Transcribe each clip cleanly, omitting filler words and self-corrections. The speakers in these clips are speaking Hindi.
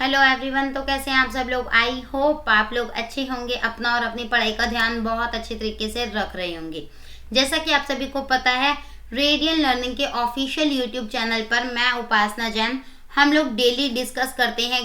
Hello everyone. तो कैसे हैं आप सब लोग। आई होप आप लोग अच्छे होंगे, अपना और अपनी पढ़ाई का ध्यान बहुत अच्छे तरीके से रख रहे होंगे। जैसा कि आप सभी को पता है, रेडियन लर्निंग के ऑफिशियल यूट्यूब चैनल पर मैं उपासना जैन हम लोग डेली डिस्कस करते हैं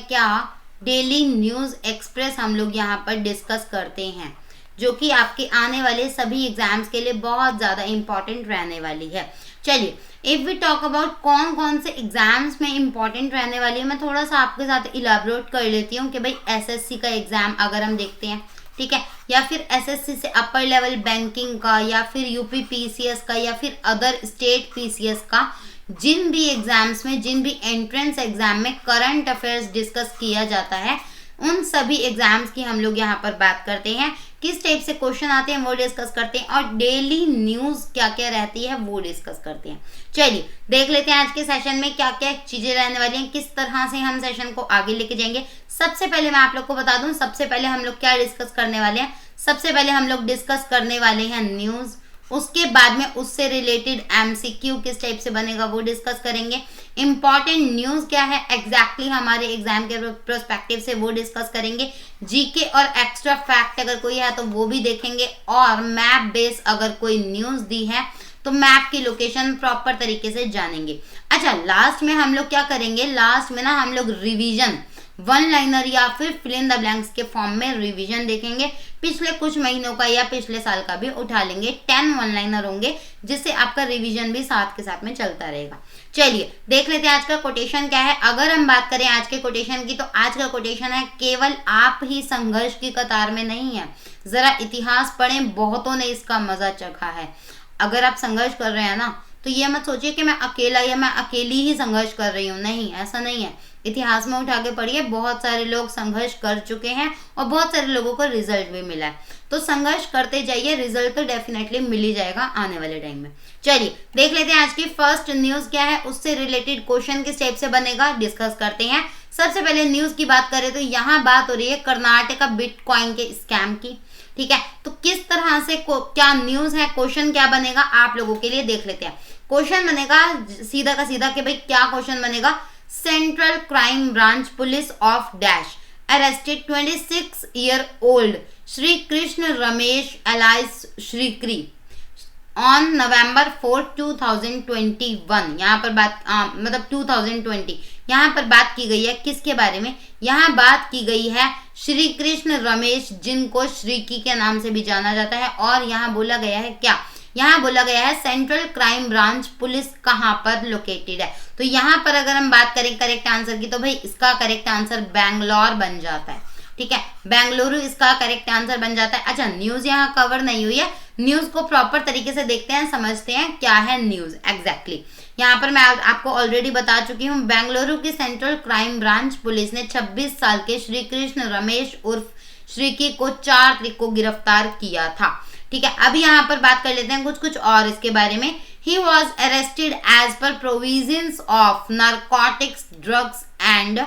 डेली न्यूज़ एक्सप्रेस हम लोग यहाँ पर डिस्कस करते हैं, जो कि आपके आने वाले सभी एग्जाम्स के लिए बहुत ज़्यादा इम्पॉर्टेंट रहने वाली है। चलिए, इफ़ वी टॉक अबाउट कौन कौन से एग्जाम्स में इम्पॉर्टेंट रहने वाली है, मैं थोड़ा सा आपके साथ इलाबोरेट कर लेती हूँ कि भाई एसएससी का एग्जाम अगर हम देखते हैं, ठीक है, या फिर एसएससी से अपर लेवल बैंकिंग का, या फिर यूपी पीसीएस का, या फिर अदर स्टेट पीसीएस का, जिन भी एग्जाम्स में, जिन भी एंट्रेंस एग्जाम में करंट अफेयर्स डिस्कस किया जाता है, उन सभी एग्जाम्स की हम लोग यहाँ पर बात करते हैं। किस टाइप से क्वेश्चन आते हैं वो डिस्कस करते हैं, और डेली न्यूज़ क्या क्या रहती है वो डिस्कस करते हैं। चलिए देख लेते हैं आज के सेशन में क्या क्या चीज़ें रहने वाली हैं, किस तरह से हम सेशन को आगे लेके जाएंगे। सबसे पहले मैं आप लोग को बता दूं, सबसे पहले हम लोग क्या डिस्कस करने वाले हैं। सबसे पहले हम लोग डिस्कस करने वाले हैं न्यूज़, उसके बाद में उससे रिलेटेड एमसीक्यू किस टाइप से बनेगा वो डिस्कस करेंगे। इंपॉर्टेंट न्यूज़ क्या है एग्जैक्टली हमारे एग्जाम के प्रोस्पेक्टिव से वो डिस्कस करेंगे। जीके और एक्स्ट्रा फैक्ट अगर कोई है तो वो भी देखेंगे, और मैप बेस अगर कोई न्यूज़ दी है तो मैप की लोकेशन प्रॉपर तरीके से जानेंगे। अच्छा, लास्ट में हम लोग क्या करेंगे, लास्ट में ना हम लोग रिवीजन, वन लाइनर या फिर फिल इन द ब्लैंक्स के फॉर्म में रिवीजन देखेंगे। पिछले कुछ महीनों का या पिछले साल का भी उठा लेंगे। 10 वन लाइनर होंगे, जिससे आपका रिवीजन भी साथ के साथ में चलता रहेगा। चलिए देख लेते हैं आज का कोटेशन क्या है। अगर हम बात करें आज के कोटेशन की, तो आज का कोटेशन है, केवल आप ही संघर्ष की कतार में नहीं है, जरा इतिहास पढ़ें, बहुतों ने इसका मजा चखा है। अगर आप संघर्ष कर रहे हैं ना, तो ये मत सोचिए कि मैं अकेला या मैं अकेली ही संघर्ष कर रही हूँ, नहीं, ऐसा नहीं है। इतिहास में उठा के पढ़िए, बहुत सारे लोग संघर्ष कर चुके हैं और बहुत सारे लोगों को रिजल्ट भी मिला है। तो संघर्ष करते जाइए, रिजल्ट तो डेफिनेटली मिल ही जाएगा आने वाले टाइम में। चलिए देख लेते हैं आज की फर्स्ट न्यूज़ क्या है, उससे रिलेटेड क्वेश्चन किस टाइप से बनेगा डिस्कस करते हैं। सबसे पहले न्यूज़ की बात करें तो यहाँ बात हो रही है कर्नाटक बिटकॉइन के स्कैम की, ठीक है। तो किस तरह से क्या न्यूज़ है, क्वेश्चन क्या बनेगा आप लोगों के लिए देख लेते हैं। क्वेश्चन बनेगा सीधा का सीधा कि भाई क्या क्वेश्चन बनेगा, central crime branch police of dash arrested 26-year-old Shri Krishna Ramesh alias Shrikri on November 4, 2021। यहाँ पर बात मतलब 2020, यहाँ पर बात की गई है किसके बारे में, यहाँ बात की गई है श्री कृष्ण रमेश, जिनको श्रीकी के नाम से भी जाना जाता है। और यहाँ बोला गया है क्या, यहाँ बोला गया है सेंट्रल क्राइम ब्रांच पुलिस कहाँ पर लोकेटेड है। तो यहाँ पर अगर हम बात करें करेक्ट आंसर की, तो भाई इसका करेक्ट आंसर बैंगलोर बन जाता है, ठीक है, बेंगलुरु इसका करेक्ट आंसर बन जाता है। अच्छा, न्यूज़ यहाँ कवर नहीं हुई है, न्यूज़ को प्रॉपर तरीके से देखते हैं, समझते हैं क्या है न्यूज़ एग्जैक्टली। यहाँ पर मैं आपको ऑलरेडी बता चुकी हूँ, बेंगलुरु की सेंट्रल क्राइम ब्रांच पुलिस ने 26 साल के श्री कृष्ण रमेश उर्फ श्रीकी को 4 तारीख को गिरफ्तार किया था, ठीक है। अभी यहाँ पर बात कर लेते हैं कुछ और इसके बारे में। He was arrested as per provisions of narcotics drugs and,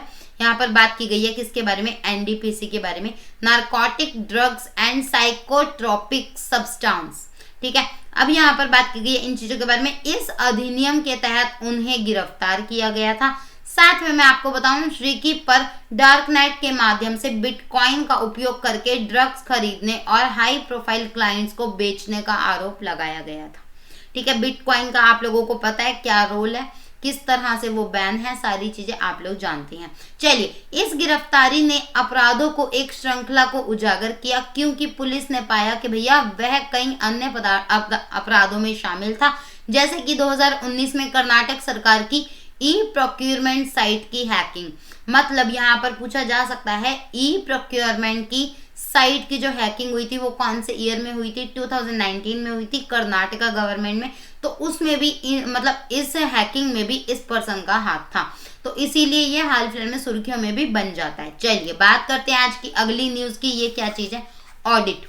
यहाँ पर बात की गई है किसके बारे में, एनडीपीसी के बारे में, narcotic drugs and psychotropic substance, ठीक है। अब यहाँ पर बात की गई है इन चीजों के बारे में। इस अधिनियम के तहत उन्हें गिरफ्तार किया गया था। साथ में मैं आपको बताऊं, श्रीकी पर डार्क नेट के माध्यम से बिटकॉइन का उपयोग करके ड्रग्स खरीदने और हाई प्रोफाइल क्लाइंट्स को बेचने का आरोप लगाया गया था, ठीक है। बिटकॉइन का आप लोगों को पता है क्या रोल है, किस तरह से वो बैन है, सारी चीजें आप लोग जानते हैं। चलिए, इस गिरफ्तारी ने अपराधों को एक श्रृंखला को उजागर किया, क्योंकि पुलिस ने पाया कि भैया वह कई अन्य अपराधों में शामिल था, जैसे कि 2019 में कर्नाटक सरकार की ई प्रोक्योरमेंट साइट की हैकिंग। मतलब यहाँ पर पूछा जा सकता है, ई प्रोक्योरमेंट की साइट की जो हैकिंग हुई थी वो कौन से ईयर में हुई थी, 2019 में हुई थी कर्नाटका गवर्नमेंट में। तो उसमें भी मतलब इस हैकिंग में भी इस पर्सन का हाथ था, तो इसीलिए ये हाल फिलहाल में सुर्खियों में भी बन जाता है। चलिए बात करते हैं आज की अगली न्यूज़ की। ये क्या चीज़ है, ऑडिट।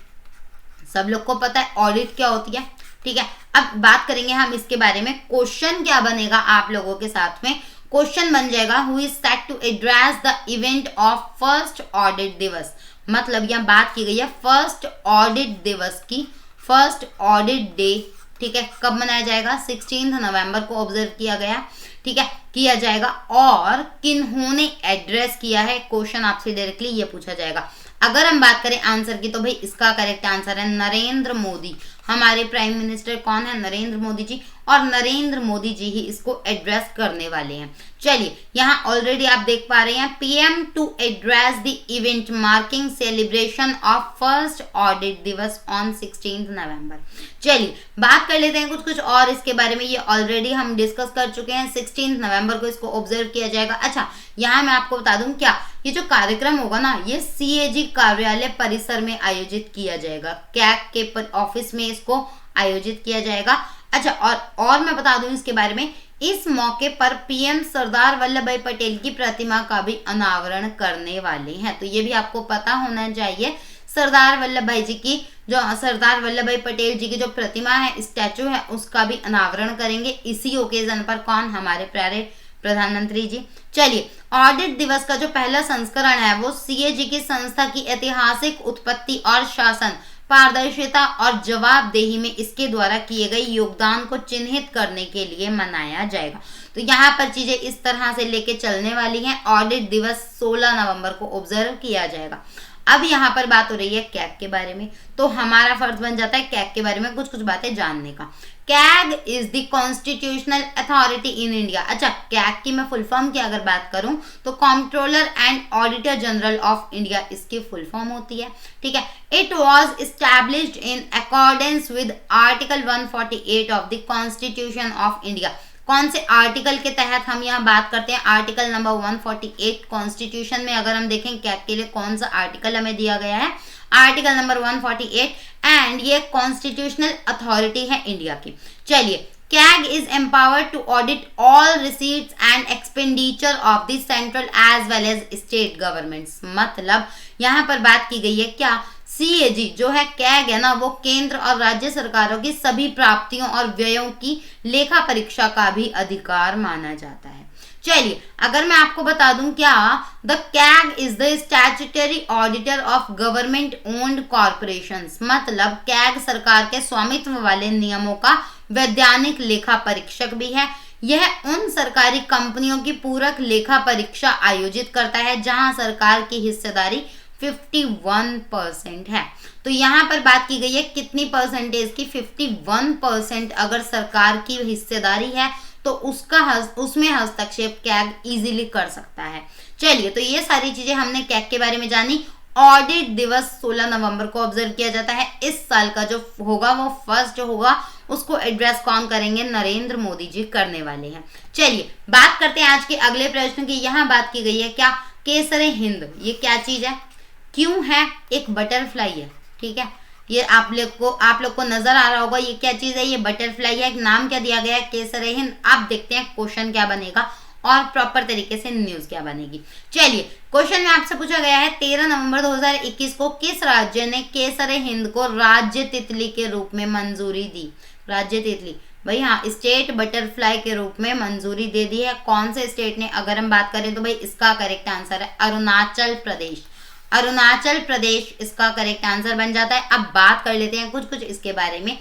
सब लोग को पता है ऑडिट क्या होती है, ठीक है। अब बात करेंगे हम इसके बारे में। क्वेश्चन क्या बनेगा आप लोगों के साथ में, क्वेश्चन बन जाएगा who is set to address the event of first audit दिवस। मतलब यहाँ बात की गई है फर्स्ट ऑडिट दिवस की, फर्स्ट ऑडिट डे, ठीक है, कब मनाया जाएगा, 16 नवंबर को ऑब्जर्व किया गया, ठीक है, किया जाएगा। और किन्होंने एड्रेस किया है, क्वेश्चन आपसे डायरेक्टली ये पूछा जाएगा। अगर हम बात करें आंसर की तो भाई इसका करेक्ट आंसर है नरेंद्र मोदी। हमारे प्राइम मिनिस्टर कौन है? नरेंद्र मोदी जी। और नरेंद्र मोदी जी ही इसको एड्रेस करने वाले हैं। चलिए, यहाँ ऑलरेडी आप देख पा रहे हैं, PM to address the event marking celebration of first audit दिवस ऑन 16 नवंबर। चलिए बात कर लेते हैं कुछ और इसके बारे में। ये ऑलरेडी हम डिस्कस कर चुके हैं, 16 नवंबर को इसको ऑब्जर्व किया जाएगा। अच्छा, यहाँ मैं आपको बता दूं क्या, ये जो कार्यक्रम होगा ना, ये सीएजी कार्यालय परिसर में आयोजित किया जाएगा। कैग के ऑफिस में इसको आयोजित किया जाएगा। अच्छा, और मैं बता दूं इसके बारे में, इस मौके पर पीएम सरदार वल्लभ भाई पटेल की प्रतिमा का भी अनावरण करने वाले हैं। तो ये भी आपको पता होना चाहिए, सरदार वल्लभ भाई जी की, जो सरदार वल्लभ भाई पटेल जी की जो प्रतिमा है, स्टैचू है, उसका भी अनावरण करेंगे इसी ओकेजन पर। कौन? हमारे प्यारे प्रधानमंत्री जी। चलिए, ऑडिट दिवस का जो पहला संस्करण है वो सीएजी की संस्था की ऐतिहासिक उत्पत्ति और शासन, पारदर्शिता और जवाबदेही में इसके द्वारा किए गए योगदान को चिन्हित करने के लिए मनाया जाएगा। तो यहाँ पर चीजें इस तरह से लेके चलने वाली हैं। ऑडिट दिवस 16 नवंबर को ऑब्जर्व किया जाएगा। अब यहाँ पर बात हो रही है कैग के बारे में, तो हमारा फर्ज बन जाता है कैग के बारे में कुछ बातें जानने का। CAG is the constitutional authority in India. अच्छा, कैग की मैं फुल फॉर्म की अगर बात करूं तो controller and auditor general of India इसकी फुल फॉर्म होती है। ठीक है, it was established in accordance with article 148 of the constitution of India. कौन से आर्टिकल के तहत हम यहाँ बात करते हैं? आर्टिकल नंबर 148 कॉन्स्टिट्यूशन में। अगर हम देखें कैग के लिए कौन सा आर्टिकल हमें दिया गया है, आर्टिकल नंबर 148, एंड ये कॉन्स्टिट्यूशनल अथॉरिटी है इंडिया की। चलिए, CAG is empowered to audit all receipts and expenditure of the central as well as state governments. मतलब यहाँ पर बात की गई है क्या, सीएजी जो है, कैग है ना, वो केंद्र और राज्य सरकारों की सभी प्राप्तियों और व्ययों की लेखा परीक्षा का भी अधिकार माना जाता है। चलिए, अगर मैं आपको बता दूं क्या, the CAG is the statutory auditor of government owned corporations. मतलब कैग सरकार के स्वामित्व वाले नियमों का वैधानिक लेखा परीक्षक भी है। यह उन सरकारी कंपनियों की पूरक लेखा परीक्षा आयोजित करता है जहां सरकार की हिस्सेदारी 51% है। तो यहाँ पर बात की गई है कितनी परसेंटेज की? 51% अगर सरकार की हिस्सेदारी है तो उसमें हस्तक्षेप कैग इजीली कर सकता है। चलिए, तो ये सारी चीजें हमने कैग के बारे में जानी। ऑडिट दिवस 16 नवंबर को ऑब्जर्व किया जाता है। इस साल का जो होगा वो फर्स्ट होगा, उसको एड्रेस कौन करेंगे? नरेंद्र मोदी जी करने वाले हैं। चलिए बात करते हैं आज के अगले प्रश्न की। यहाँ बात की गई है क्या, केसरे हिंद ये क्या चीज है, क्यों है? एक बटरफ्लाई है। ठीक है, ये आप लोग को नजर आ रहा होगा ये क्या चीज है, ये बटरफ्लाई है। एक नाम क्या दिया गया है? केसरे हिंद। आप देखते हैं क्वेश्चन क्या बनेगा और प्रॉपर तरीके से न्यूज क्या बनेगी। चलिए, क्वेश्चन में आपसे पूछा गया है 13 नवंबर 2021 को किस राज्य ने केसरे हिंद को राज्य तितली के रूप में मंजूरी दी? राज्य तितली, भाई हाँ, स्टेट बटरफ्लाई के रूप में मंजूरी दे दी है। कौन से स्टेट ने? अगर हम बात करें तो भाई इसका करेक्ट आंसर है अरुणाचल प्रदेश। अरुणाचल प्रदेश इसका करेक्ट आंसर बन जाता है। अब बात कर लेते हैं कुछ इसके बारे में।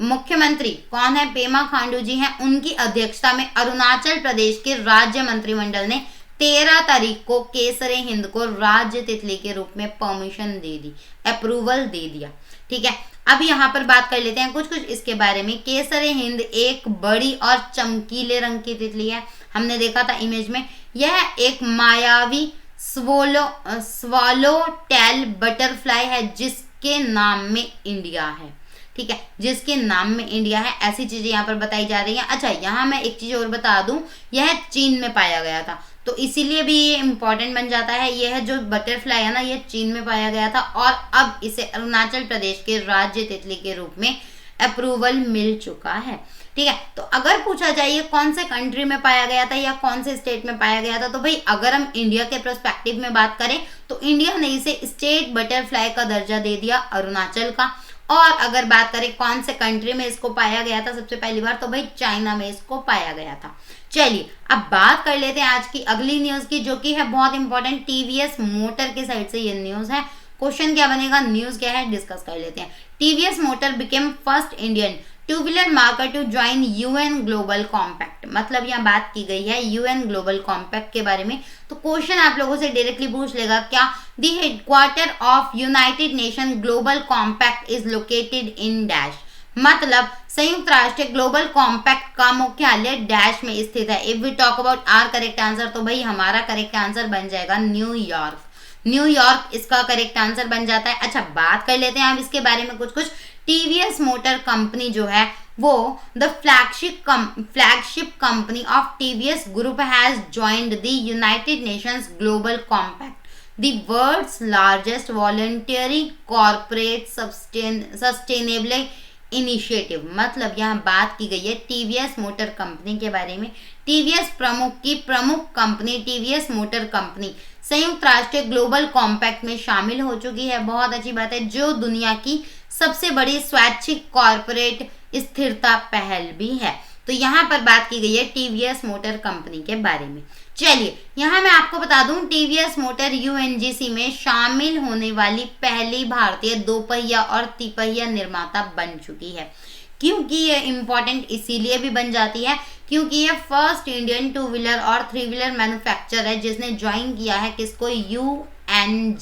मुख्यमंत्री कौन है? पेमा खांडू जी हैं। उनकी अध्यक्षता में अरुणाचल प्रदेश के राज्य मंत्रिमंडल ने 13 तारीख को केसरे हिंद को राज्य तितली के रूप में परमिशन दे दी, अप्रूवल दे दिया। ठीक है, अब यहाँ पर बात कर लेते हैं कुछ इसके बारे में। केसरे हिंद एक बड़ी और चमकीले रंग की तितली है। हमने देखा था इमेज में। यह एक मायावी स्वालो टेल बटरफ्लाई है जिसके नाम में इंडिया है। ठीक है, जिसके नाम में इंडिया है, ऐसी चीजें यहाँ पर बताई जा रही हैं। अच्छा, यहाँ मैं एक चीज और बता दूं, यह चीन में पाया गया था, तो इसीलिए भी ये इंपॉर्टेंट बन जाता है। यह जो बटरफ्लाई है ना, ये चीन में पाया गया था और अब इसे अरुणाचल प्रदेश के राज्य तितली के रूप में अप्रूवल मिल चुका है। ठीक है, तो अगर पूछा जाए ये कौन से कंट्री में पाया गया था या कौन से स्टेट में पाया गया था, तो भाई अगर हम इंडिया के पर्सपेक्टिव में बात करें तो इंडिया ने इसे स्टेट बटरफ्लाई का दर्जा दे दिया, अरुणाचल का। और अगर बात करें कौन से कंट्री में इसको पाया गया था सबसे पहली बार, तो भाई चाइना में इसको पाया गया था। चलिए अब बात कर लेते हैं आज की अगली न्यूज की, जो कि है बहुत इंपॉर्टेंट। टीवीएस मोटर की साइड से ये न्यूज है। क्वेश्चन क्या बनेगा, न्यूज क्या है, डिस्कस कर लेते हैं। TVS motor became first Indian two wheeler market to join UN global compact. मतलब यहाँ बात की गई है यूएन ग्लोबल कॉम्पैक्ट के बारे में। तो क्वेश्चन आप लोगों से डायरेक्टली पूछ लेगा क्या, the headquarter of United nation global compact is located in dash. मतलब संयुक्त राष्ट्र ग्लोबल कॉम्पैक्ट का मुख्यालय डैश में स्थित है। If we talk about our correct answer, तो भाई हमारा करेक्ट आंसर बन जाएगा न्यूयॉर्क। न्यूयॉर्क इसका करेक्ट आंसर बन जाता है। अच्छा, बात कर लेते हैं अब इसके बारे में कुछ। टीवीएस मोटर कंपनी जो है वो the flagship company of TVS group has joined the United Nations global compact, the world's largest voluntary corporate sustainable initiative. मतलब यहाँ बात की गई है टीवीएस मोटर कंपनी के बारे में। टीवीएस प्रमुख कंपनी टीवीएस मोटर कंपनी संयुक्त राष्ट्र ग्लोबल कॉम्पैक्ट में शामिल हो चुकी है। बहुत अच्छी बात है, जो दुनिया की सबसे बड़ी स्वैच्छिक कॉर्पोरेट स्थिरता पहल भी है। तो यहाँ पर बात की गई है टीवीएस मोटर कंपनी के बारे में। चलिए यहाँ मैं आपको बता दूं, टीवीएस मोटर यूएनजीसी में शामिल होने वाली पहली भारतीय दोपहिया और तिपहिया निर्माता बन चुकी है। क्योंकि ये इम्पोर्टेंट इसीलिए भी बन जाती है क्योंकि ये फर्स्ट इंडियन टू व्हीलर और थ्री व्हीलर मैन्युफैक्चरर है जिसने ज्वाइन किया है किसको, यूएनजीसी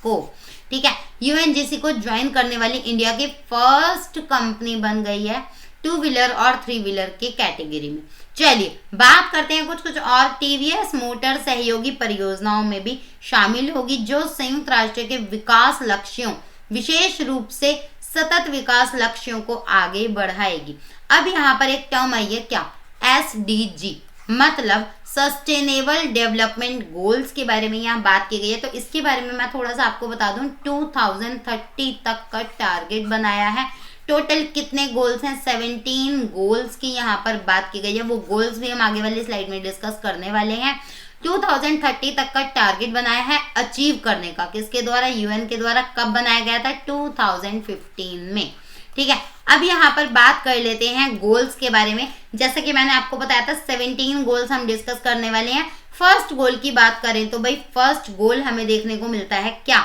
को। ठीक है, यूएनजीसी को ज्वाइन करने वाली इंडिया की फर्स्ट कंपनी बन गई है टू व्हीलर और थ्री व्हीलर की कैटेगरी में। चलिए बात करते हैं कुछ और। टीवीएस मोटर सहयोगी परियोजनाओं में भी शामिल होगी जो संयुक्त राष्ट्र के विकास लक्ष्यों, विशेष रूप से सतत विकास लक्ष्यों को आगे बढ़ाएगी। अब यहाँ पर एक टर्म आई है क्या, एसडीजी, मतलब सस्टेनेबल डेवलपमेंट गोल्स के बारे में यहाँ बात की गई है। तो इसके बारे में मैं थोड़ा सा आपको बता दूं, 2030 तक का टारगेट बनाया है। टोटल कितने गोल्स हैं, 17 गोल्स की यहाँ पर बात की गई है। वो गोल्स भी हम आगे वाली स्लाइड में डिस्कस करने वाले हैं। 2030 तक का टारगेट बनाया है अचीव करने का, किसके द्वारा, यूएन के द्वारा। कब बनाया गया था, 2015 में। ठीक है, अब यहाँ पर बात कर लेते हैं गोल्स के बारे में। जैसा कि मैंने आपको बताया था 17 गोल्स हम डिस्कस करने वाले हैं। फर्स्ट गोल की बात करें तो भाई फर्स्ट गोल हमें देखने को मिलता है क्या,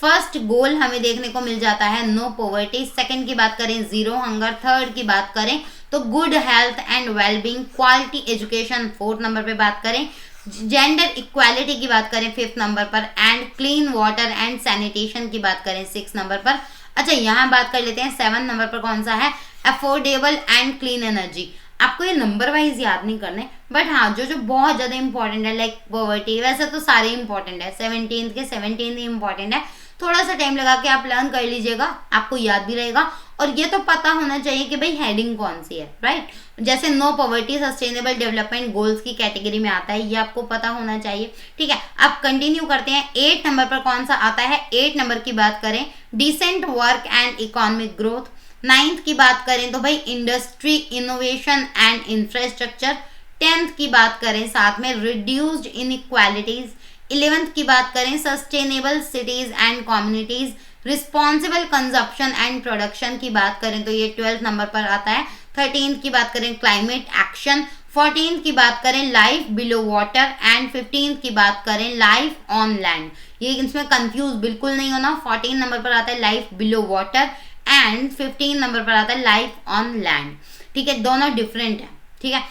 फर्स्ट गोल हमें देखने को मिल जाता है नो पॉवर्टी। सेकंड की बात करें जीरो हंगर। थर्ड की बात करें तो good health and wellbeing, quality education fourth number पे बात करें, जेंडर इक्वालिटी की बात करें फिफ्थ नंबर पर, and clean water and sanitation की बात करें सिक्स नंबर पर। अच्छा, यहाँ बात कर लेते हैं 7 नंबर पर कौन सा है, अफोर्डेबल एंड क्लीन एनर्जी। आपको ये नंबर वाइज याद नहीं करने, बट हाँ जो बहुत ज्यादा इंपॉर्टेंट है लाइक पॉवर्टी, वैसे तो सारे इंपॉर्टेंट है, 17 के 17 ही इंपॉर्टेंट है। थोड़ा सा टाइम लगा के आप लर्न कर लीजिएगा, आपको याद भी रहेगा। और ये तो पता होना चाहिए कि भाई हेडिंग कौन सी है, राइट। जैसे no poverty sustainable development goals की कैटेगरी में आता है, ये आपको पता होना चाहिए। ठीक है, अब कंटिन्यू करते हैं। 8 नंबर पर कौन सा आता है, 8 नंबर की बात करें decent work and economic growth. 9th की बात करें तो भाई industry innovation and infrastructure. 10th की बात करें साथ में रिड्यूस्ड इनइक्वालिटीज। 11th की बात करें sustainable cities and communities. Responsible consumption and production की बात करें तो ये 12th नंबर पर आता है। 13th की बात करें क्लाइमेट एक्शन। 14th की बात करें life below water and 15th की बात करें लाइफ ऑन लैंड। ये इसमें कंफ्यूज बिल्कुल नहीं होना, 14 नंबर पर आता है life below water and 15 number पर आता है लाइफ ऑन लैंड। ठीक है, दोनों डिफरेंट है। ठीक है,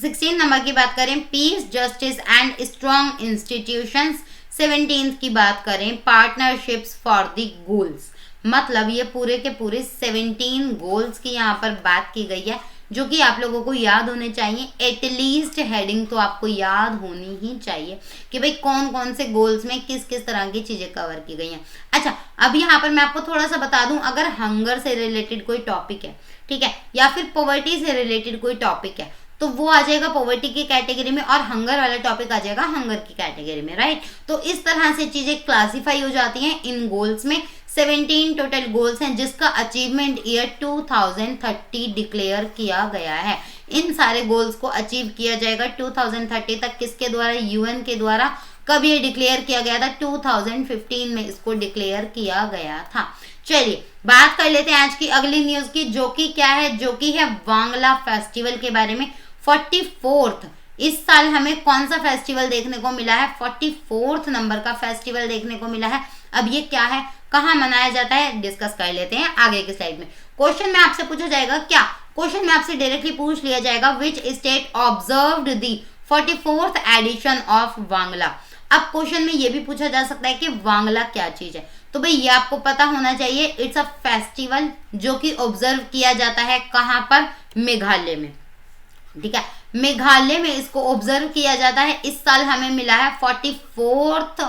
16 नंबर की बात करें piece justice and strong institutions. 17th की बात करें पार्टनरशिप्स फॉर द गोल्स। मतलब ये पूरे के पूरे 17 गोल्स की यहाँ पर बात की गई है जो कि आप लोगों को याद होने चाहिए। एटलीस्ट हेडिंग तो आपको याद होनी ही चाहिए कि भाई कौन कौन से गोल्स में किस किस तरह की चीजें कवर की गई हैं। अच्छा, अब यहाँ पर मैं आपको थोड़ा सा बता दूं, अगर हंगर से रिलेटेड कोई टॉपिक है, ठीक है, या फिर पॉवर्टी से रिलेटेड कोई टॉपिक है, तो वो आ जाएगा पॉवर्टी की कैटेगरी में और हंगर वाला टॉपिक आ जाएगा हंगर की कैटेगरी में, राइट। तो इस तरह से चीजें क्लासिफाई हो जाती हैं इन गोल्स में। 17 टोटल गोल्स हैं जिसका अचीवमेंट ईयर 2030 डिक्लेयर किया गया है। इन सारे गोल्स को अचीव किया जाएगा 2030 तक, किसके द्वारा, यूएन के द्वारा। कब ये डिक्लेयर किया गया था, 2015 में इसको डिक्लेयर किया गया था। चलिए बात कर लेते हैं आज की अगली न्यूज की, जो कि क्या है, जो कि है वांगला फेस्टिवल के बारे में। 44th इस साल हमें कौन सा फेस्टिवल देखने को मिला है, 44th नंबर का फेस्टिवल देखने को मिला है। अब ये क्या है, कहाँ मनाया जाता है, डिस्कस कर लेते हैं आगे की स्लाइड में। क्वेश्चन में आपसे पूछा जाएगा क्या, क्वेश्चन में आपसे डायरेक्टली पूछ लिया जाएगा which state observed the 44th edition of Wangala. अब क्वेश्चन में ये भी पूछा जा सकता है कि वांगला क्या चीज है, तो भाई ये आपको पता होना चाहिए, इट्स अ फेस्टिवल जो कि ऑब्जर्व किया जाता है कहां पर, मेघालय में। ठीक है, मेघालय में इसको ऑब्जर्व किया जाता है। इस साल हमें मिला है 44th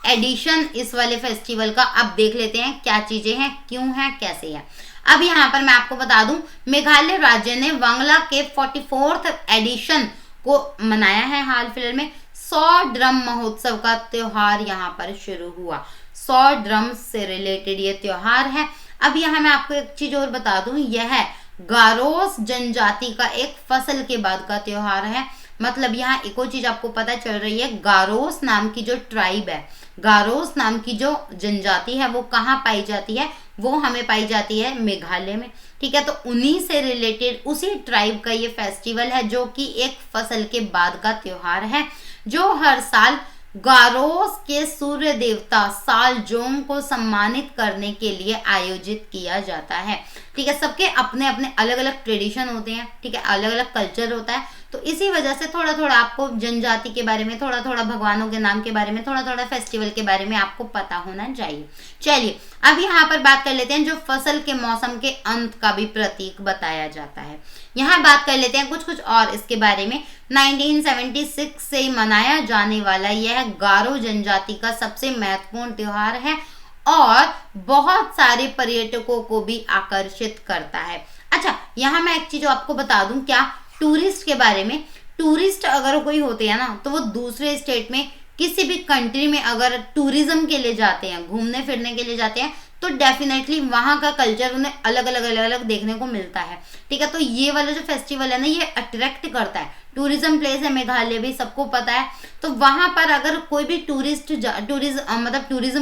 एडिशन इस वाले फेस्टिवल का। अब देख लेते हैं क्या चीजें हैं, क्यों है, कैसे है। अब यहाँ पर मैं आपको बता दूं, मेघालय राज्य ने वांगला के 44th एडिशन को मनाया है हाल फिलहाल में। 100 ड्रम महोत्सव का त्योहार यहाँ पर शुरू हुआ। 100 ड्रम से रिलेटेड ये त्योहार है। अब यहाँ मैं आपको एक चीज और बता दूं, यह है गारोस जनजाति का एक फसल के बाद का त्योहार है। मतलब यहाँ एक और चीज आपको पता चल रही है, गारोस नाम की जो ट्राइब है, गारोस नाम की जो जनजाति है वो कहाँ पाई जाती है, वो हमें पाई जाती है मेघालय में। ठीक है, तो उन्हीं से रिलेटेड उसी ट्राइब का ये फेस्टिवल है जो कि एक फसल के बाद का त्योहार है, जो हर साल गारोस के सूर्य देवता सालजोंग को सम्मानित करने के लिए आयोजित किया जाता है। ठीक है, सबके अपने अपने अलग अलग ट्रेडिशन होते हैं। ठीक है, अलग अलग कल्चर होता है, तो इसी वजह से थोड़ा थोड़ा आपको जनजाति के बारे में, थोड़ा थोड़ा भगवानों के नाम के बारे में, थोड़ा थोड़ा फेस्टिवल के बारे में आपको पता होना चाहिए। चलिए अब यहाँ पर बात कर लेते हैं जो फसल के मौसम के अंत का भी प्रतीक बताया जाता है। यहाँ बात कर लेते हैं कुछ कुछ और इसके बारे में। 1976 से मनाया जाने वाला यह गारो जनजाति का सबसे महत्वपूर्ण त्योहार है और बहुत सारे पर्यटकों को भी आकर्षित करता है। अच्छा, यहाँ मैं एक चीज आपको बता दूं, क्या टूरिस्ट के बारे में। टूरिस्ट अगर कोई होते हैं ना, तो वो दूसरे स्टेट में किसी भी कंट्री में अगर टूरिज्म के लिए जाते हैं, घूमने फिरने के लिए जाते हैं, तो डेफिनेटली वहाँ का कल्चर उन्हें अलग अलग देखने को मिलता है। ठीक है, तो ये वाला जो फेस्टिवल है ना, ये अट्रैक्ट करता है। टूरिज्म प्लेस है मेघालय भी, सबको पता है। तो वहां पर अगर कोई भी टूरिज्म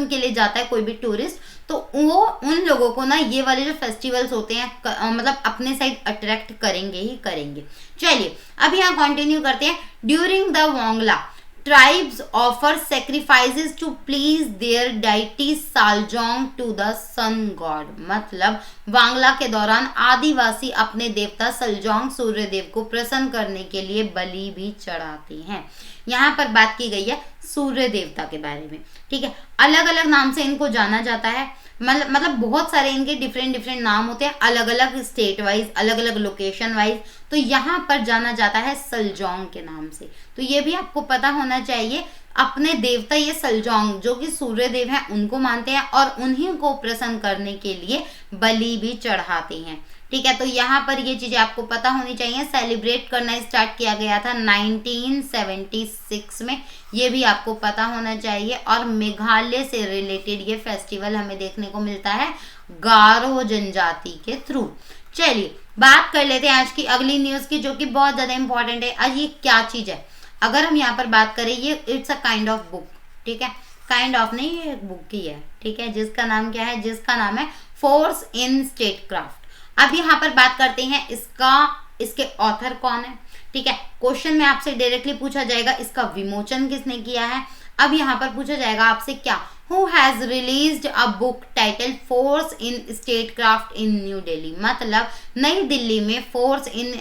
के लिए जाता है कोई भी टूरिस्ट, तो वो उन लोगों को ना ये वाले जो फेस्टिवल्स होते हैं मतलब अपने साइड अट्रैक्ट करेंगे ही करेंगे। चलिए अब यहाँ कंटिन्यू करते हैं। During the Wangala tribes offer sacrifices to please their deity सालजोंग to the sun god। मतलब वांगला के दौरान आदिवासी अपने देवता सलजोंग सूर्य देव को प्रसन्न करने के लिए बलि भी चढ़ाते हैं। यहाँ पर बात की गई है सूर्य देवता के बारे में। ठीक है, अलग अलग नाम से इनको जाना जाता है। मतलब बहुत सारे इनके डिफरेंट नाम होते हैं, अलग अलग स्टेट वाइज, अलग अलग लोकेशन वाइज। तो यहाँ पर जाना जाता है सलजोंग के नाम से। तो ये भी आपको पता होना चाहिए, अपने देवता ये सलजोंग जो कि सूर्य देव हैं उनको मानते हैं और उन्हीं को प्रसन्न करने के लिए बलि भी चढ़ाते हैं। ठीक है, तो यहाँ पर ये चीजें आपको पता होनी चाहिए। सेलिब्रेट करना स्टार्ट किया गया था 1976 में, ये भी आपको पता होना चाहिए। और मेघालय से रिलेटेड ये फेस्टिवल हमें देखने को मिलता है गारो जनजाति के थ्रू। चलिए बात कर लेते हैं आज की अगली न्यूज की, जो कि बहुत ज्यादा इंपॉर्टेंट है। आज ये क्या चीज है, अगर हम यहाँ पर बात करें, ये it's a kind of book. ठीक है, काइंड ऑफ नहीं, ये एक बुक ही है। ठीक है, जिसका नाम क्या है, जिसका नाम है फोर्स इन स्टेटक्राफ्ट। अब यहाँ पर बात करते हैं इसके ऑथर कौन है। ठीक है, क्वेश्चन में आपसे डायरेक्टली पूछा जाएगा इसका विमोचन किसने किया है। अब यहाँ पर पूछा जाएगा आपसे क्या, who has released a book title force in statecraft in New Delhi. मतलब नई दिल्ली में फोर्स इन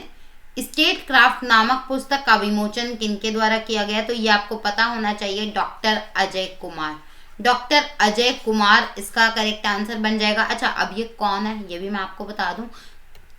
स्टेटक्राफ्ट नामक पुस्तक का विमोचन किनके द्वारा किया गया, तो ये आपको पता होना चाहिए, डॉक्टर अजय कुमार। डॉक्टर अजय कुमार इसका करेक्ट आंसर बन जाएगा। अच्छा, अब ये कौन है ये भी मैं आपको बता दूं,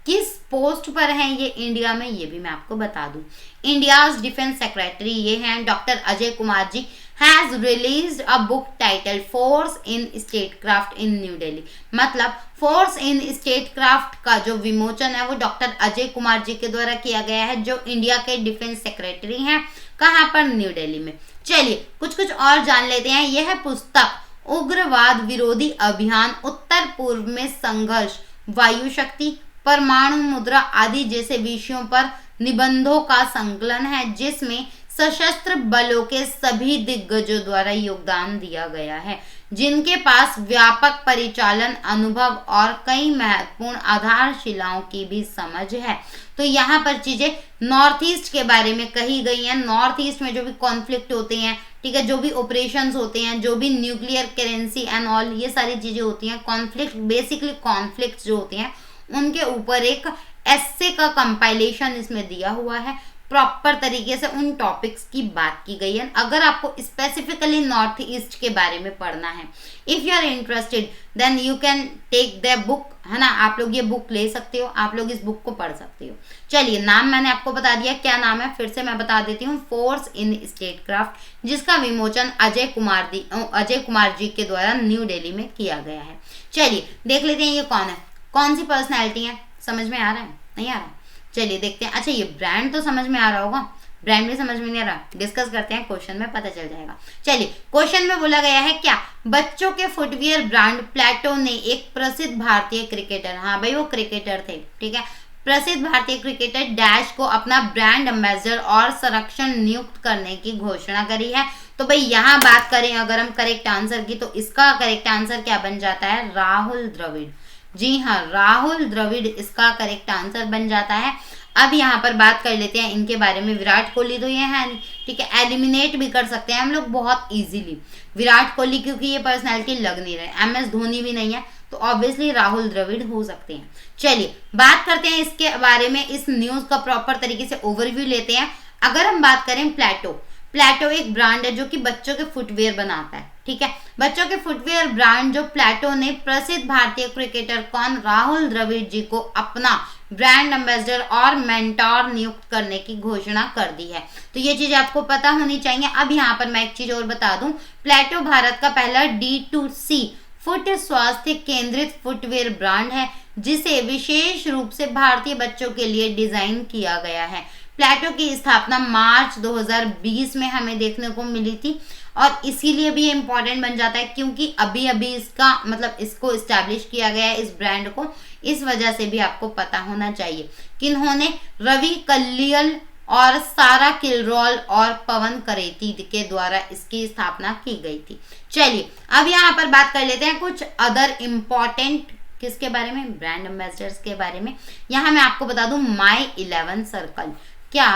किस पोस्ट पर हैं ये इंडिया में, ये भी मैं आपको बता दूं। इंडियाज डिफेंस सेक्रेटरी ये हैं doctor Ajay Kumar ji. Has released a book title force in statecraft in New Delhi. मतलब फोर्स इन स्टेटक्राफ्ट का जो विमोचन है वो डॉक्टर अजय कुमार जी के द्वारा किया गया है, जो इंडिया के डिफेंस सेक्रेटरी हैं। कहाँ पर, न्यू दिल्ली में। चलिए कुछ कुछ और जान लेते हैं। यह पुस्तक उग्रवाद विरोधी अभियान, उत्तर पूर्व में संघर्ष, वायु शक्ति, परमाणु मुद्रा आदि जैसे विषयों पर निबंधों का संकलन है, जिसमें सशस्त्र बलों के सभी दिग्गजों द्वारा योगदान दिया गया है, जिनके पास व्यापक परिचालन अनुभव और कई महत्वपूर्ण आधारशिलाओं की भी समझ है। तो यहाँ पर चीजें नॉर्थ ईस्ट के बारे में कही गई हैं। नॉर्थ ईस्ट में जो भी कॉन्फ्लिक्ट होते हैं, ठीक है, जो भी ऑपरेशंस होते हैं, जो भी न्यूक्लियर करेंसी एंड ऑल, ये सारी चीजें होती हैं, कॉन्फ्लिक्ट, बेसिकली कॉन्फ्लिक्ट जो होते हैं उनके ऊपर एक एस्से का कंपाइलेशन इसमें दिया हुआ है। प्रॉपर तरीके से उन टॉपिक्स की बात की गई है। अगर आपको स्पेसिफिकली नॉर्थ ईस्ट के बारे में पढ़ना है, if you are interested then you can take the book, है ना, आप लोग ये बुक ले सकते हो, आप लोग इस बुक को पढ़ सकते हो। चलिए, नाम मैंने आपको बता दिया, क्या नाम है फिर से मैं बता देती हूँ, फोर्स इन स्टेटक्राफ्ट, जिसका विमोचन अजय कुमार जी के द्वारा न्यू दिल्ली में किया गया है। चलिए देख लेते हैं ये कौन है, कौन सी पर्सनैलिटी है, समझ में आ रहा है, नहीं आ रहा? चलिए देखते हैं। अच्छा, ये ब्रांड तो समझ में आ रहा होगा, ब्रांड भी समझ में नहीं आ रहा, डिस्कस करते हैं, क्वेश्चन में पता चल जाएगा। चलिए, क्वेश्चन में बोला गया है क्या, बच्चों के फुटवियर ब्रांड प्लेटो ने एक प्रसिद्ध भारतीय क्रिकेटर, हाँ भाई वो क्रिकेटर थे, ठीक है, प्रसिद्ध भारतीय क्रिकेटर डैश को अपना ब्रांड एम्बेसडर और संरक्षण नियुक्त करने की घोषणा करी है। तो भाई यहाँ बात करें अगर हम करेक्ट आंसर की, तो इसका करेक्ट आंसर क्या बन जाता है, राहुल द्रविड़। जी हाँ, राहुल द्रविड़ इसका करेक्ट आंसर बन जाता है। अब यहाँ पर बात कर लेते हैं इनके बारे में। विराट कोहली तो ये है, ठीक है, एलिमिनेट भी कर सकते हैं हम लोग बहुत इजीली विराट कोहली, क्योंकि ये पर्सनैलिटी लग नहीं रहे। MS धोनी भी नहीं है, तो ऑब्वियसली राहुल द्रविड़ हो सकते हैं। चलिए बात करते हैं इसके बारे में, इस न्यूज का प्रॉपर तरीके से ओवरव्यू लेते हैं। अगर हम बात करें प्लेटो एक ब्रांड है जो कि बच्चों के फुटवेयर बनाता है, ठीक है, बच्चों के फुटवेयर ब्रांड जो प्लेटो ने प्रसिद्ध भारतीय क्रिकेटर कौन, राहुल द्रविड़ जी को अपना ब्रांड एम्बेसडर और मेंटोर नियुक्त करने की घोषणा कर दी है। तो ये चीज आपको पता होनी चाहिए। अब यहाँ पर मैं एक चीज और बता दूं, प्लेटो भारत का पहला D2C फुट स्वास्थ्य केंद्रित फुटवेयर ब्रांड है, जिसे विशेष रूप से भारतीय बच्चों के लिए डिजाइन किया गया है। प्लेटो की स्थापना मार्च 2020 में हमें देखने को मिली थी, और इसीलिए भी ये इम्पोर्टेंट बन जाता है क्योंकि अभी अभी इसका मतलब इसको इस्टेब्लिश किया गया है, इस ब्रांड को। इस वजह से भी आपको पता होना चाहिए किन्होंने, रवि कल्लियल और सारा किलरॉल और पवन करेती के द्वारा इसकी स्थापना की गई थी। चलिए अब यहाँ पर बात कर लेते हैं कुछ अदर इम्पोर्टेंट किसके बारे में, ब्रांड एम्बेसडर्स के बारे में। यहाँ मैं आपको बता दूं My11 सर्कल, क्या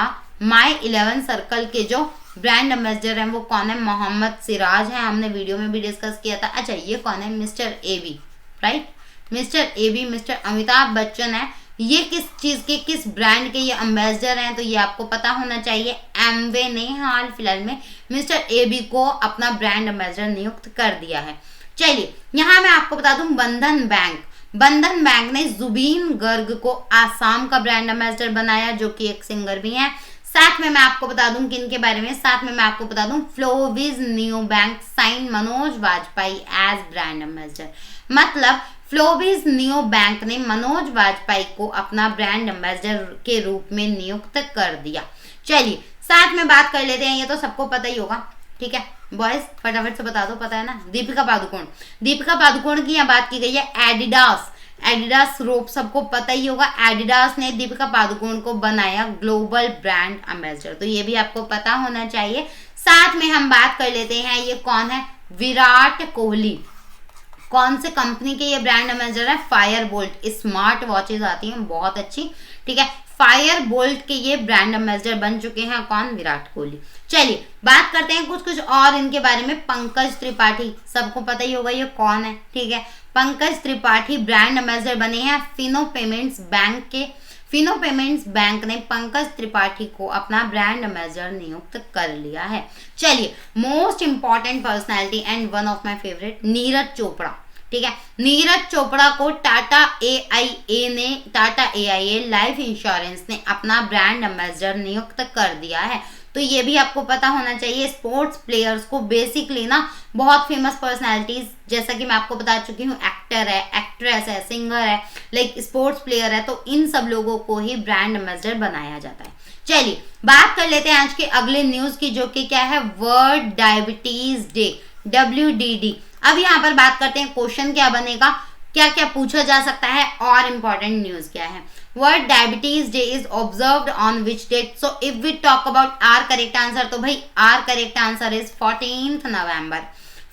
My11 सर्कल के जो ब्रांड एम्बेसडर हैं वो कौन है, मोहम्मद सिराज है, हमने वीडियो में भी डिस्कस किया था। अच्छा, ये कौन है, mister AB, right, mister AB, mister Amitabh Bachchan है। ये किस चीज के, किस ब्रांड के ये एम्बेसडर हैं, तो ये आपको पता होना चाहिए। एमवे ने हाल फिलहाल में मिस्टर AB को अपना ब्रांड एम्बेसडर नियुक्त कर दिया है। चलिए यहाँ मैं आपको बता दूं, बंधन बैंक ने जुबीन गर्ग को आसाम का ब्रांड एम्बेसडर बनाया, जो कि एक सिंगर भी हैं। साथ में मैं आपको बता दूं किन के बारे में, साथ में मैं आपको बता दूं फ्लोविज new bank sign Manoj Vajpayee as brand ambassador. मतलब फ्लोविज न्यू बैंक ने मनोज वाजपेयी को अपना ब्रांड एम्बेसडर के रूप में नियुक्त कर दिया। चलिए साथ में बात कर लेते हैं, ये तो सबको पता ही होगा, ठीक है बॉयज, फटाफट से बता दो, पता है ना, दीपिका पादुकोण की यहाँ बात की गई है। एडिडास रोप सबको पता ही होगा, एडिडास ने दीपिका पादुकोण को बनाया ग्लोबल ब्रांड एम्बेसडर, तो ये भी आपको पता होना चाहिए। साथ में हम बात कर लेते हैं, ये कौन है, विराट कोहली, कौन से कंपनी के ये ब्रांड एम्बेसडर है, फायर बोल्ट, स्मार्ट वॉचेज आती हैं बहुत अच्छी, ठीक है, फायर बोल्ट के ये ब्रांड एम्बेसडर बन चुके हैं, कौन, विराट कोहली। चलिए बात करते हैं कुछ और इनके बारे में। पंकज त्रिपाठी, सबको पता ही होगा ये कौन है, ठीक है, पंकज त्रिपाठी ब्रांड एम्बेसडर बने हैं फिनो पेमेंट्स बैंक के। फिनो पेमेंट्स बैंक ने पंकज त्रिपाठी को अपना ब्रांड एम्बेसडर नियुक्त कर लिया है। चलिए most important personality and one of my favourite, Neeraj Chopra, ठीक है, नीरज चोपड़ा को टाटा AIA लाइफ इंश्योरेंस ने अपना ब्रांड एम्बेसडर नियुक्त कर दिया है। तो ये भी आपको पता होना चाहिए। स्पोर्ट्स प्लेयर्स को बेसिकली ना बहुत फेमस पर्सनालिटीज, जैसा कि मैं आपको बता चुकी हूँ, एक्टर है, एक्ट्रेस है, सिंगर है, लाइक स्पोर्ट्स प्लेयर है, तो इन सब लोगों को ही ब्रांड एम्बेसडर बनाया जाता है। चलिए बात कर लेते हैं आज के अगले न्यूज की, जो कि क्या है, वर्ल्ड डायबिटीज डे, WDD। अब यहाँ पर बात करते हैं क्वेश्चन क्या बनेगा, क्या क्या पूछा जा सकता है और इम्पोर्टेंट न्यूज क्या है। World diabetes day is observed on which date, so if we talk about our correct answer, तो भाई our correct answer is 14th November.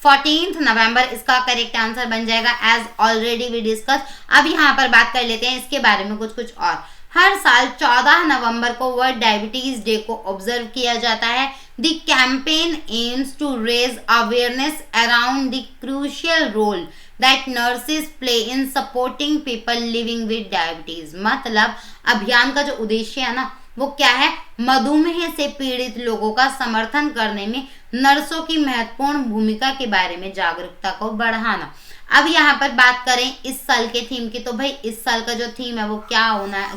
14th November इसका करेक्ट आंसर बन जाएगा, एज ऑलरेडी वी डिस्कस। अब यहाँ पर बात कर लेते हैं इसके बारे में कुछ और। हर साल 14 नवंबर को वर्ल्ड डायबिटीज डे को ऑब्जर्व किया जाता है। The campaign aims to raise awareness around the crucial role that nurses play in supporting people living with diabetes. मतलब अभियान का जो उद्देश्य है ना वो क्या है, मधुमेह से पीड़ित लोगों का समर्थन करने में नर्सों की महत्वपूर्ण भूमिका के बारे में जागरूकता को बढ़ाना। अब यहाँ पर बात करें इस साल के थीम की, तो भाई इस साल का जो थीम है वो क्या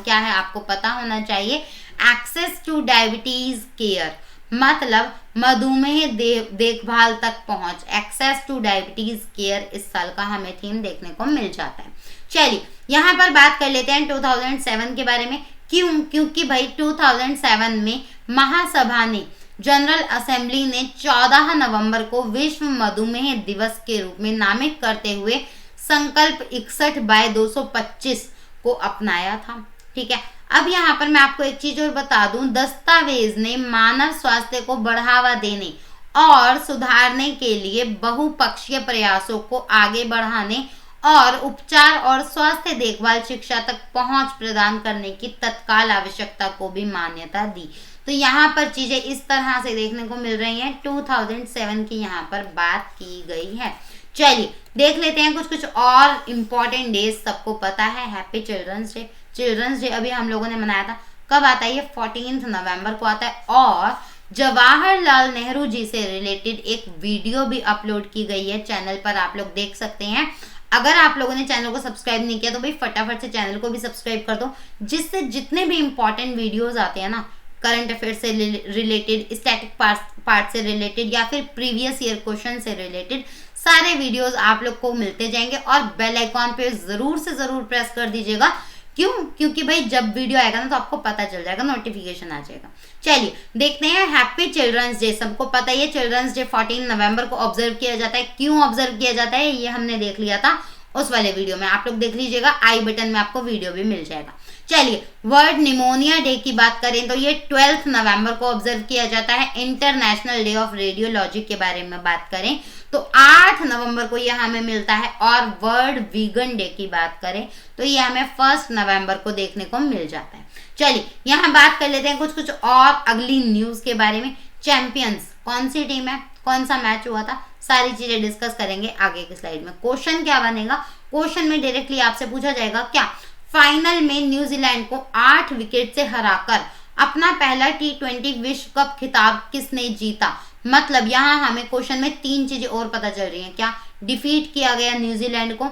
है आपको पता होना चाहिए, एक्सेस टू डायबिटीज केयर। मतलब मधुमेह देखभाल तक पहुंच, एक्सेस टू डायबिटीज केयर इस साल का हमें थीम देखने को मिल जाता है। चलिए यहाँ पर बात कर लेते हैं 2007 के बारे में। क्योंकि भाई 2007 में महासभा ने, जनरल असेंबली ने 14 नवंबर को विश्व मधुमेह दिवस के रूप में नामित करते हुए संकल्प 61/225 को अपनाया था। ठीक है, अब यहाँ पर मैं आपको एक चीज और बता दूं, दस्तावेज ने मानव स्वास्थ्य को बढ़ावा देने और सुधारने के लिए बहुपक्षीय प्रयासों को आगे बढ़ाने और उपचार और स्वास्थ्य देखभाल शिक्षा तक पहुंच प्रदान करने की तत्काल आवश्यकता को भी मान्यता दी। तो यहाँ पर चीजें इस तरह से देखने को मिल रही हैं। 2007 की यहाँ पर बात की गई है। चलिए देख लेते हैं कुछ और इम्पोर्टेंट डेज सबको पता है। Happy children's day. Children's day अभी हम लोगों ने मनाया था, कब आता है ये, 14 नवंबर को आता है। और जवाहरलाल नेहरू जी से रिलेटेड एक वीडियो भी अपलोड की गई है चैनल पर, आप लोग देख सकते हैं। अगर आप लोगों ने चैनल को सब्सक्राइब नहीं किया तो भाई फटाफट से चैनल को भी सब्सक्राइब कर दो, जिससे जितने भी इंपॉर्टेंट वीडियोस आते हैं ना, करंट अफेयर से रिलेटेड, स्टैटिक पार्ट से रिलेटेड या फिर प्रीवियस ईयर क्वेश्चन से रिलेटेड सारे वीडियोस आप लोग को मिलते जाएंगे। और बेल आइकॉन पे जरूर से जरूर प्रेस कर दीजिएगा। क्यों? क्योंकि भाई जब वीडियो आएगा ना तो आपको पता चल जाएगा, नोटिफिकेशन आ जाएगा। चलिए देखते हैं हैप्पी चिल्ड्रंस डे। सबको पता है चिल्ड्रंस डे 14 नवंबर को ऑब्जर्व किया जाता है। क्यों ऑब्जर्व किया जाता है ये हमने देख लिया था उस वाले वीडियो में, आप लोग देख लीजिएगा, आई बटन में आपको वीडियो भी मिल जाएगा। चलिए वर्ल्ड निमोनिया डे की बात करें तो ये 12 नवंबर को ऑब्जर्व किया जाता है। इंटरनेशनल डे ऑफ रेडियोलॉजी के बारे में बात करें तो 8 नवंबर को ये हमें मिलता है। और वर्ल्ड वीगन डे की बात करें तो ये हमें 1 नवंबर को देखने को मिल जाता है। चलिए यहाँ बात कर लेते हैं कुछ और अगली न्यूज के बारे में। चैंपियंस कौन सी टीम है, कौन सा मैच हुआ था, सारी चीजें डिस्कस करेंगे आगे की स्लाइड में। क्वेश्चन क्या बनेगा, क्वेश्चन में डायरेक्टली आपसे पूछा जाएगा क्या, फाइनल में न्यूजीलैंड को 8 विकेट से हराकर अपना पहला T20 विश्व कप खिताब किसने जीता। मतलब यहाँ हमें क्वेश्चन में 3 चीजें और पता चल रही हैं। क्या, डिफीट किया गया न्यूजीलैंड को,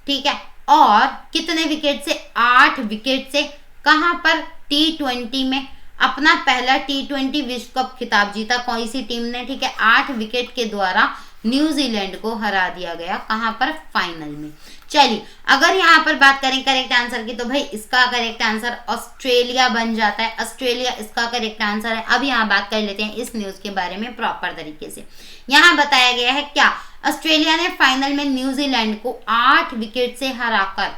ठीक है, और कितने विकेट से, 8 विकेट से, कहां पर, T20 में अपना पहला T20 विश्व कप खिताब जीता कौन सी टीम ने, ठीक है, 8 विकेट के द्वारा न्यूजीलैंड को हरा दिया गया, कहां पर, फाइनल में। चलिए अगर यहाँ पर बात करें करेक्ट आंसर की तो भाई इसका करेक्ट आंसर ऑस्ट्रेलिया बन जाता है। ऑस्ट्रेलिया इसका करेक्ट आंसर है। अब यहाँ बात कर लेते हैं इस न्यूज के बारे में प्रॉपर तरीके से। यहाँ बताया गया है क्या, ऑस्ट्रेलिया ने फाइनल में न्यूजीलैंड को 8 विकेट से हराकर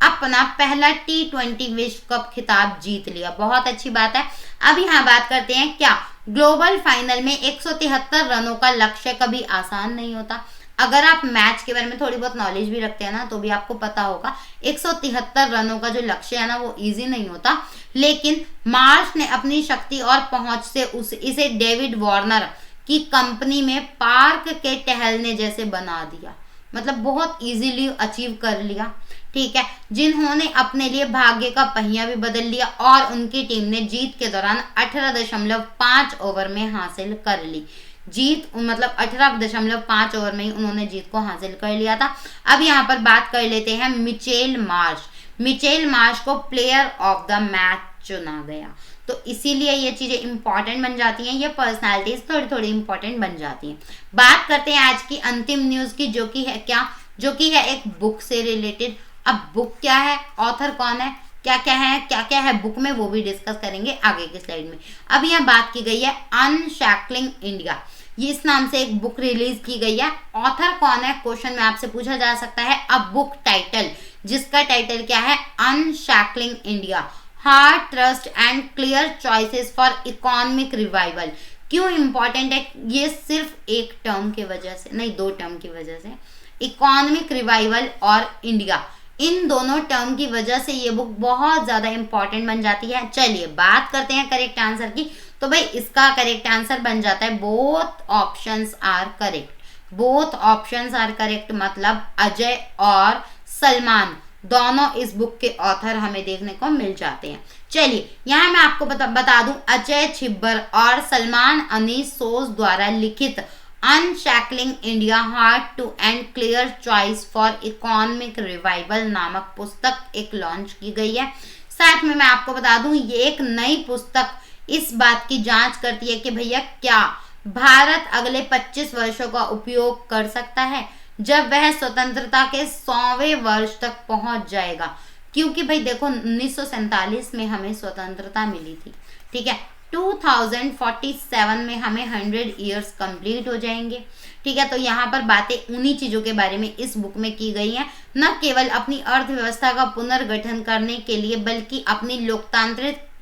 अपना पहला T20 विश्व कप खिताब जीत लिया। बहुत अच्छी बात है। अब यहाँ बात करते हैं क्या, ग्लोबल फाइनल में 173 रनों का लक्ष्य कभी आसान नहीं होता। अगर आप मैच के बारे में थोड़ी बहुत नॉलेज भी रखते हैं ना तो भी आपको पता होगा 173 रनों का जो लक्ष्य है ना वो इजी नहीं होता। लेकिन मार्श ने अपनी शक्ति और पहुंच से इसे डेविड वार्नर की कंपनी में पार्क के टहलने जैसे बना दिया। मतलब बहुत इजीली अचीव कर लिया, ठीक है, जिन्होंने अपने लिए भाग्य का पहिया भी बदल लिया और उनकी टीम ने जीत के दौरान 18.5 ओवर में हासिल कर ली जीत। मतलब 18.5 ओवर में ही उन्होंने जीत को हासिल कर लिया था। अब यहाँ पर बात कर लेते हैं मिचेल मार्श। मिचेल मार्श को प्लेयर ऑफ द मैच चुना गया, तो इसीलिए ये चीजें इंपॉर्टेंट बन जाती हैं, ये पर्सनालिटीज थोड़ी थोड़ी इंपॉर्टेंट बन जाती हैं। बात करते हैं आज की अंतिम न्यूज की, जो कि है क्या, जो कि है एक बुक से रिलेटेड। अब बुक क्या है, ऑथर कौन है, क्या क्या है बुक में, वो भी डिस्कस करेंगे आगे की स्लाइड में। अब यहाँ बात की गई है अनशैकलिंग इंडिया, ये इस नाम से एक बुक रिलीज की गई है। ऑथर कौन है, क्वेश्चन में आपसे पूछा जा सकता है। अब बुक टाइटल, जिसका टाइटल क्या है, unshackling India, hard trust and clear choices for economic revival. क्यों इंपॉर्टेंट है ये, सिर्फ एक टर्म की वजह से नहीं, 2 टर्म की वजह से, इकोनॉमिक रिवाइवल और इंडिया, इन दोनों टर्म की वजह से ये बुक बहुत ज्यादा इंपॉर्टेंट बन जाती है। चलिए बात करते हैं करेक्ट आंसर की, तो भाई इसका करेक्ट आंसर बन जाता है both options are correct. Both options are correct, मतलब अजय और सलमान दोनों इस बुक के ऑथर हमें देखने को मिल जाते हैं। चलिए यहाँ मैं आपको बता दूं, अजय छिब्बर और सलमान अनीस सोज द्वारा लिखित unshackling India hard to and clear choice for economic revival नामक पुस्तक एक लॉन्च की गई है। साथ में मैं आपको बता दूं, ये एक नई पुस्तक इस बात की जांच करती है कि भैया क्या भारत अगले 25 वर्षों का उपयोग कर सकता है जब वह स्वतंत्रता के 100वें वर्ष तक पहुंच जाएगा। क्योंकि भाई देखो 1947 में हमें स्वतंत्रता मिली थी, ठीक है, 2047 में हमें 100 ईयर्स कंप्लीट हो जाएंगे, ठीक है। तो यहाँ पर बातें उन्हीं चीजों के बारे में इस बुक में की गई हैं, न केवल अपनी अर्थव्यवस्था का पुनर्गठन करने के लिए बल्कि अपनी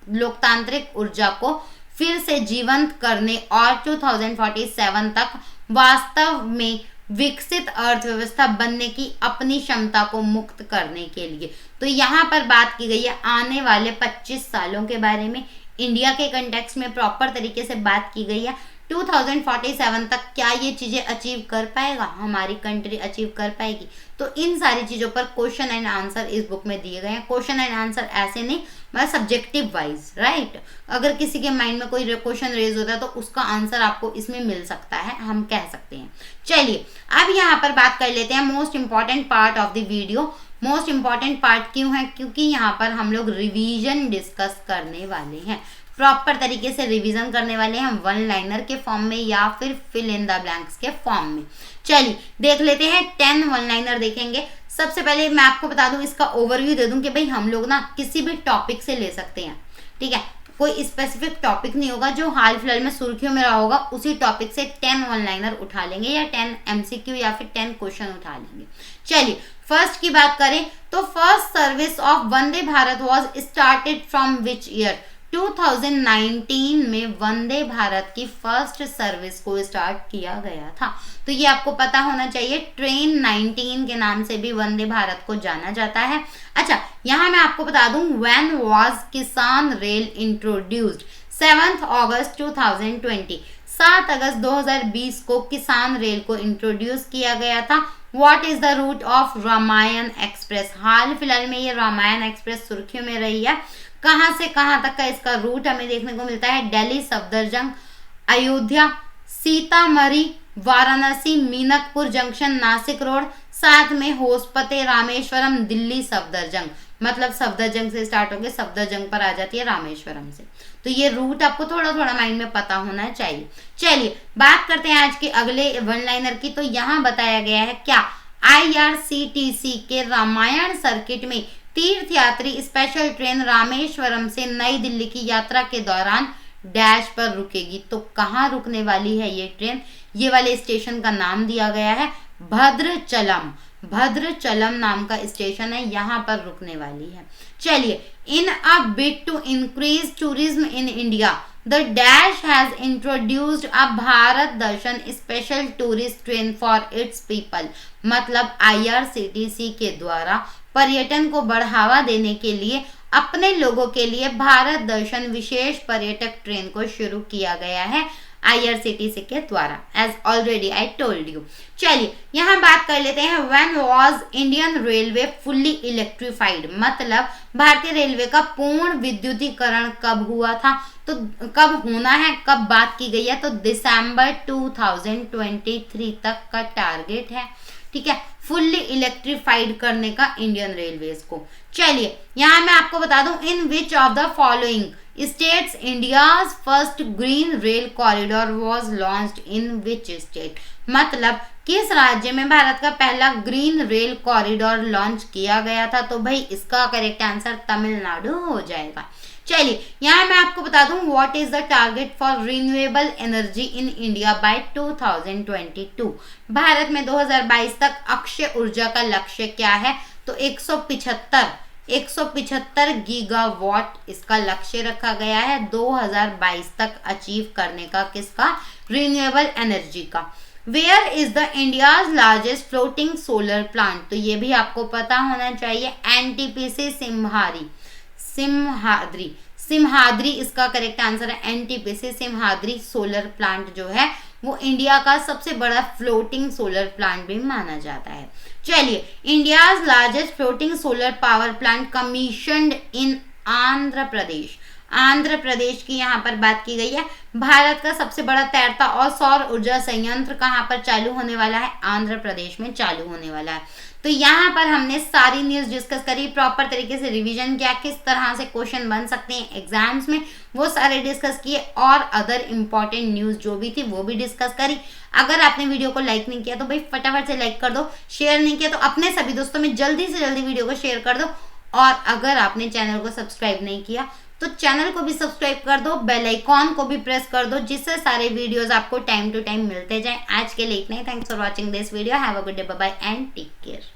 लोकतांत्रिक ऊर्जा को फिर से जीवंत करने और 2047 तक वास्तव में विकसित अर्थव्यवस्था बनने की अपनी क्षमता को मुक्त करने के लिए। तो यहाँ पर बात की गई है आने वाले 25 सालों के बारे में, इंडिया के कंटेक्स्ट में प्रॉपर तरीके से बात की गई है। 2047 तक क्या ये चीजें अचीव कर पाएगा, हमारी कंट्री अचीव कर पाएगी? तो इन सारी चीजों पर क्वेश्चन एंड आंसर इस बुक में दिए गए हैं। क्वेश्चन एंड आंसर ऐसे नहीं, मतलब सब्जेक्टिव वाइज, राइट। अगर किसी के माइंड में कोई क्वेश्चन रेज होता है तो उसका आंसर आपको इसमें मिल सकता है, हम कह सकते हैं। चलिए अब यहाँ पर बात कर लेते हैं most important part of the video. Most important part क्यों है? क्योंकि यहाँ पर हम लोग रिवीजन डिस्कस करने वाले हैं, प्रॉपर तरीके से रिवीजन करने वाले हैं, वन लाइनर के फॉर्म में या फिर फिल इन द ब्लैंक्स के फॉर्म में। चलिए देख लेते हैं, 10 वन लाइनर देखेंगे। सबसे पहले मैं आपको बता दूं, इसका ओवरव्यू दे दूं कि भाई हम लोग ना किसी भी टॉपिक से ले सकते हैं, ठीक है, कोई स्पेसिफिक टॉपिक नहीं होगा, जो हाल फिलहाल में सुर्खियों में रहा होगा उसी टॉपिक से 10 वन लाइनर उठा लेंगे या 10 MCQ या फिर 10 क्वेश्चन उठा लेंगे। चलिए फर्स्ट की बात करें तो first service of Vande Bharat was started from which year? 2019 में वंदे भारत की फर्स्ट सर्विस को स्टार्ट किया गया था। तो ये आपको पता होना चाहिए, ट्रेन 19 के नाम से भी वंदे भारत को जाना जाता है। अच्छा यहाँ मैं आपको बता दूं, when was Kisan rail introduced? 7 अगस्त 2020, 7 अगस्त 2020 को किसान रेल को इंट्रोड्यूस किया गया था। What is the route of Ramayan express? हाल फिलहाल में ये रामायण एक्सप्रेस सुर्खियों में रही है। कहां से कहां तक का इसका रूट हमें देखने को मिलता है? दिल्ली सफदरजंग, अयोध्या, सीतामढ़ी, वाराणसी, मीनकपुर जंक्शन, नासिक रोड, साथ में होसपते, रामेश्वरम, दिल्ली सफदरजंग, मतलब सफदरजंग से स्टार्ट होकर सफदरजंग पर आ जाती है रामेश्वरम से। तो ये रूट आपको थोड़ा थोड़ा माइंड में पता होना चाहिए। चलिए बात करते हैं आज के अगले वन लाइनर की। तो यहाँ बताया गया है क्या IRCTC के रामायण सर्किट में तीर्थयात्री स्पेशल ट्रेन रामेश्वरम से नई दिल्ली की यात्रा के दौरान डैश पर रुकेगी। तो कहाँ रुकने वाली है ये ट्रेन? ये वाले स्टेशन का नाम दिया गया है भद्रचलम। भद्रचलम नाम का स्टेशन है, यहाँ पर रुकने वाली है। चलिए, in a bid to increase tourism in India the dash has introduced a Bharat Darshan special tourist train for its people. मतलब IRCTC के द्वारा पर्यटन को बढ़ावा देने के लिए अपने लोगों के लिए भारत दर्शन विशेष पर्यटक ट्रेन को शुरू किया गया है IRCTC के द्वारा, as already I told you. चलिए यहाँ बात कर लेते हैं, when was Indian railway fully electrified? मतलब भारतीय रेलवे का पूर्ण विद्युतीकरण कब हुआ था? तो कब होना है, कब बात की गई है? तो दिसंबर 2023 तक का टारगेट है, ठीक है, फुल्ली इलेक्ट्रिफाइड करने का इंडियन रेलवेज को। चलिए यहाँ मैं आपको बता दूं, in which of the following states India's first green rail corridor was launched in which state? मतलब किस राज्य में भारत का पहला ग्रीन रेल कॉरिडोर लॉन्च किया गया था? तो भाई इसका करेक्ट आंसर तमिलनाडु हो जाएगा। चलिए यहाँ मैं आपको बता दूं, what is the target for renewable energy in India by 2022? Bharat में 2022 तक अक्षय ऊर्जा का लक्ष्य क्या है? तो 175 गीगावाट इसका लक्ष्य रखा गया है 2022 तक अचीव करने का। किसका? रिन्यूएबल एनर्जी का। Where is the India's largest floating solar plant? तो ये भी आपको पता होना चाहिए, NTPC सिम्हाद्री इसका करेक्ट आंसर है। NTPC सिम्हाद्री सोलर प्लांट जो है वो इंडिया का सबसे बड़ा फ्लोटिंग सोलर प्लांट भी माना जाता है। चलिए, India's largest floating solar power plant commissioned in Andhra Pradesh. Andhra Pradesh की यहाँ पर बात की गई है। भारत का सबसे बड़ा तैरता और सौर ऊर्जा संयंत्र कहाँ पर चालू होने वाला है? आंध्र प्रदेश में चालू होने वाला है। तो यहाँ पर हमने सारी न्यूज़ डिस्कस करी, प्रॉपर तरीके से रिवीजन किया, किस तरह से क्वेश्चन बन सकते हैं एग्जाम्स में, वो सारे डिस्कस किए, और अदर इम्पॉर्टेंट न्यूज़ जो भी थी वो भी डिस्कस करी। अगर आपने वीडियो को लाइक नहीं किया तो भाई फटाफट से लाइक कर दो, शेयर नहीं किया तो अपने सभी दोस्तों में जल्दी से जल्दी वीडियो को शेयर कर दो, और अगर आपने चैनल को सब्सक्राइब नहीं किया तो चैनल को भी सब्सक्राइब कर दो, बेल आइकॉन को भी प्रेस कर दो, जिससे सारे वीडियोस आपको टाइम टू टाइम मिलते जाएं। आज के लिए इतना ही। Thanks for watching this video. Have a good day, bye bye and take care.